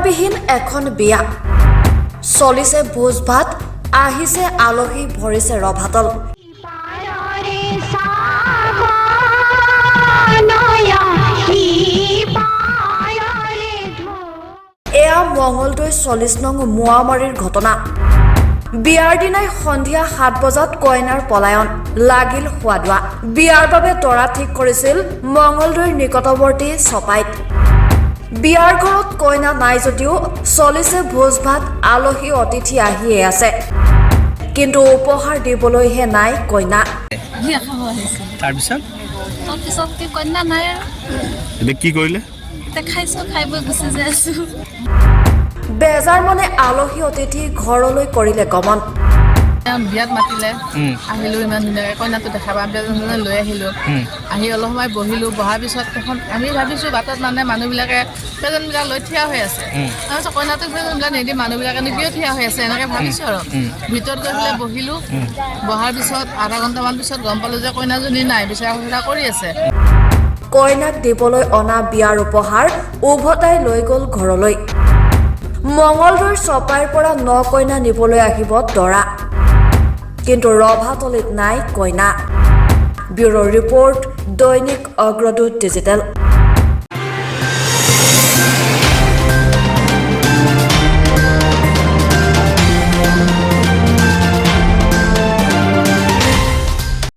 কইনাবিহীন এখন বিয়া চলিছে ভোজ ভাত আহিছে আলহী ভৰিছে ৰভাতল এয়া মঙলদৈ 40 নং মোৱামাৰীৰ ঘটনা বিয়াৰ দিনাই সন্ধিয়া 7 বজাত কইনাৰ পলায়ন লাগিল হোৱাদোৱা বিয়াৰ বাবে দৰা ঠিক কৰিছিল মঙলদৈৰ নিকটৱৰ্তী চপাইত বিয়াৰ ঘৰত কইনা নাই যদিও চলিছে ভোজ ভাত আলহী অতিথি আহিয়ে আছে কিন্তু উপহাৰ দিবলৈহে নাই কইনা তাৰপিছত কি কইনা নাই এতিয়া কি কৰিলে খাইছো খাই বৈ গুচি যাই আছো বেজাৰ মনে আলহী অতিথি ঘৰলৈ কৰিলে গমন বিয়াত মাতিলে আহিলো ইমান ধুনীয়াকৈ কইনাটো দেখাবা বেজনে লৈ আহিলো আহি অলপ সময় বহিলো বহাৰ পিছত এখন আমি ভাবিছো বাটত মানে মানুহবিলাকে প্ৰেজেণ্টবিলাক লৈ থিয়া হৈ আছে তাৰপিছত কইনাটোক প্ৰেজেণ্টবিলাক নিদি মানুহবিলাকে কিয় থিয়া হৈ আছে এনেকৈ ভাবিছো আৰু ভিতৰত গৈ পেলাই বহিলো বহাৰ পিছত আধা ঘণ্টামান পিছত গম পালো যে কইনাজনী নাই বিচাৰা খুচৰা কৰি আছে কইনাক দিবলৈ অনা বিয়াৰ উপহাৰ উভতাই লৈ গ'ল ঘৰলৈ মঙলদৈৰ চপাইৰ পৰা 9 কইনা নিবলৈ আহিব দৰা কিন্তু ৰভাতলিত নাই কইনা ব্যুৰো ৰিপৰ্ট দৈনিক অগ্ৰদূত ডিজিটেল